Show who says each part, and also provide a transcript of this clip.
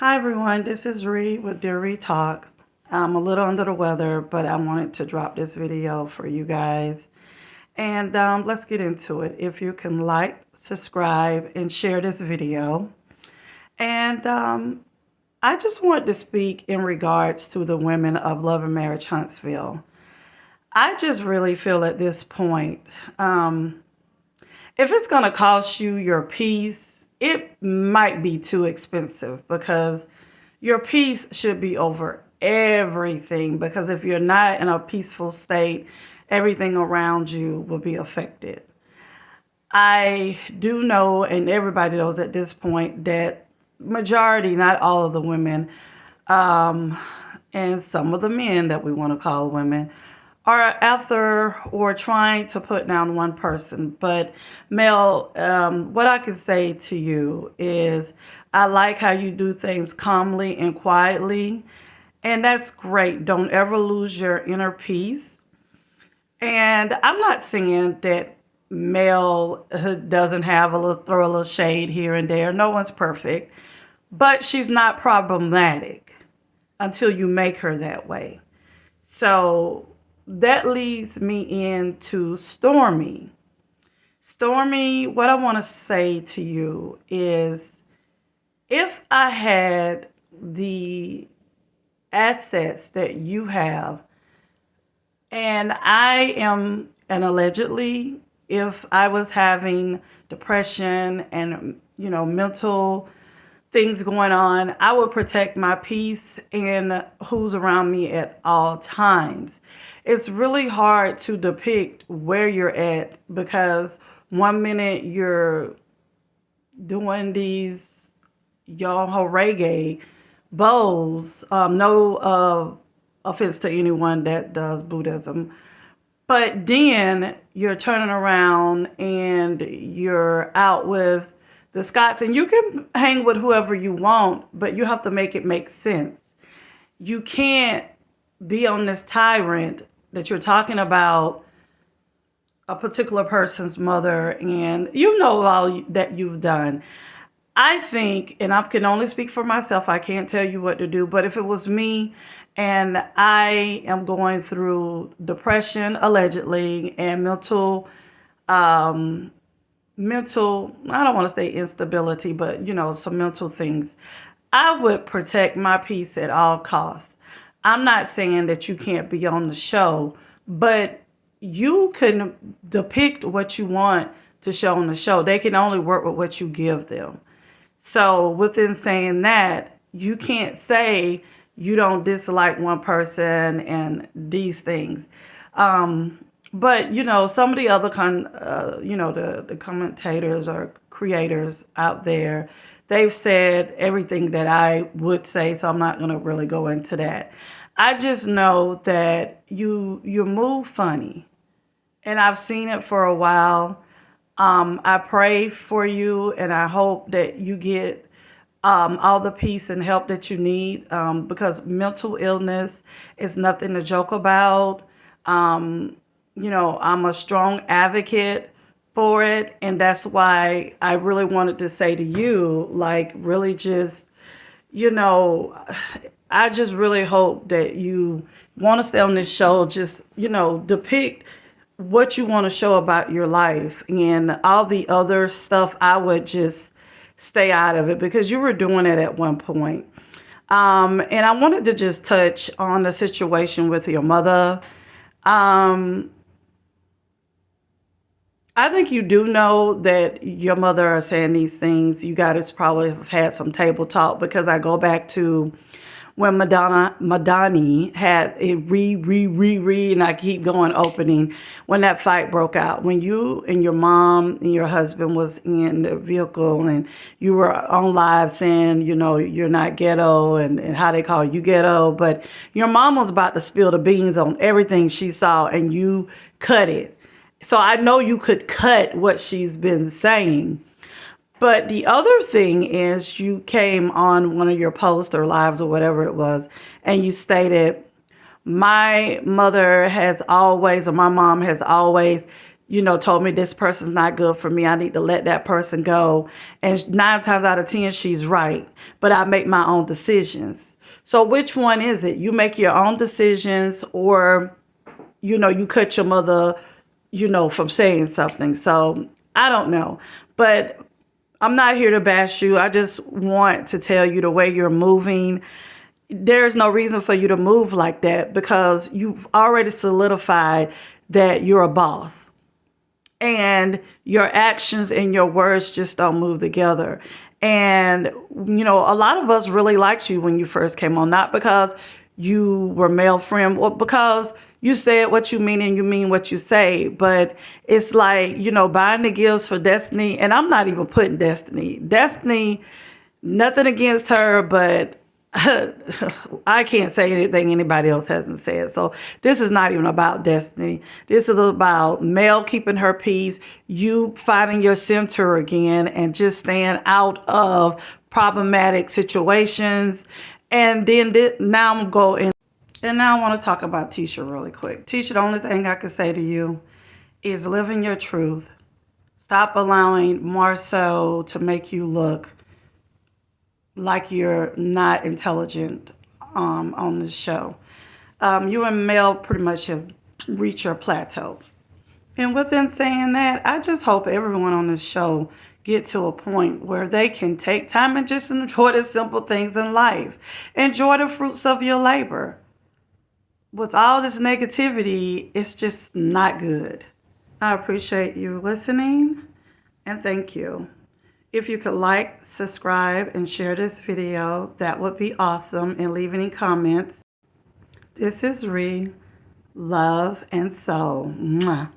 Speaker 1: Hi everyone, this is Ree with Dear Ree Talks. I'm a little under the weather, but I wanted to drop this video for you guys. And let's get into it. If you can like, subscribe, and share this video. And I just want to speak in regards to the women of Love and Marriage Huntsville. I just really feel at this point, if it's going to cost you your peace, it might be too expensive because your peace should be over everything. Because if you're not in a peaceful state, everything around you will be affected. I do know, and everybody knows at this point, that majority, not all of the women, and some of the men that we want to call women, are after or trying to put down one person. But Mel, what I can say to you is I like how you do things calmly and quietly, and that's great. Don't ever lose your inner peace. And I'm not saying that Mel doesn't have throw a little shade here and there. No one's perfect, but she's not problematic until you make her that way. So that leads me into Stormy. Stormy, what I want to say to you is if I had the assets that you have, and and allegedly, if I was having depression and, mental things going on, I would protect my peace and who's around me at all times. It's really hard to depict where you're at because one minute you're doing these y'all reggae bows. No offense to anyone that does Buddhism. But then you're turning around and you're out with the Scots, and you can hang with whoever you want, but you have to make it make sense. You can't be on this tyrant that you're talking about a particular person's mother, and you know all that you've done. I think, and I can only speak for myself, I can't tell you what to do, but if it was me and I am going through depression, allegedly, and mental, I don't want to say instability, but some mental things, I would protect my peace at all costs. I'm not saying that you can't be on the show, but you can depict what you want to show on the show. They can only work with what you give them. So within saying that, you can't say you don't dislike one person and these things. But, some of the other, the commentators or creators out there, they've said everything that I would say, so I'm not going to really go into that. I just know that you move funny, and I've seen it for a while. I pray for you, and I hope that you get all the peace and help that you need, because mental illness is nothing to joke about. I'm a strong advocate for it. And that's why I really wanted to say to you, really just, I just really hope that you want to stay on this show. Just, depict what you want to show about your life, and all the other stuff, I would just stay out of it because you were doing it at one point. And I wanted to just touch on the situation with your mother. I think you do know that your mother is saying these things. You guys probably have had some table talk, because I go back to when Madani had a and I keep going opening, when that fight broke out, when you and your mom and your husband was in the vehicle and you were on live saying, you're not ghetto and how they call you ghetto, but your mom was about to spill the beans on everything she saw and you cut it. So I know you could cut what she's been saying. But the other thing is you came on one of your posts or lives or whatever it was, and you stated, my mother has always, or my mom has always, told me this person's not good for me. I need to let that person go. And 9 times out of 10, she's right. But I make my own decisions. So which one is it? You make your own decisions, or, you cut your mother, from saying something. So I don't know. But I'm not here to bash you. I just want to tell you the way you're moving. There's no reason for you to move like that, because you've already solidified that you're a boss. And your actions and your words just don't move together. And, a lot of us really liked you when you first came on, not because you were male friend, or because you said what you mean and you mean what you say. But it's like, buying the gifts for Destiny. And I'm not even putting Destiny, nothing against her, but I can't say anything anybody else hasn't said. So this is not even about Destiny. This is about Mel keeping her peace, you finding your center again, and just staying out of problematic situations. And then now I'm going. And now I want to talk about Tisha really quick. Tisha, the only thing I can say to you is live in your truth. Stop allowing Marcel to make you look like you're not intelligent on this show. You and Mel pretty much have reached your plateau. And within saying that, I just hope everyone on this show get to a point where they can take time and just enjoy the simple things in life. Enjoy the fruits of your labor. With all this negativity, it's just not good. I appreciate you listening, and thank you. If you could like, subscribe, and share this video, that would be awesome. And leave any comments. This is Ree. Love and soul. Mwah.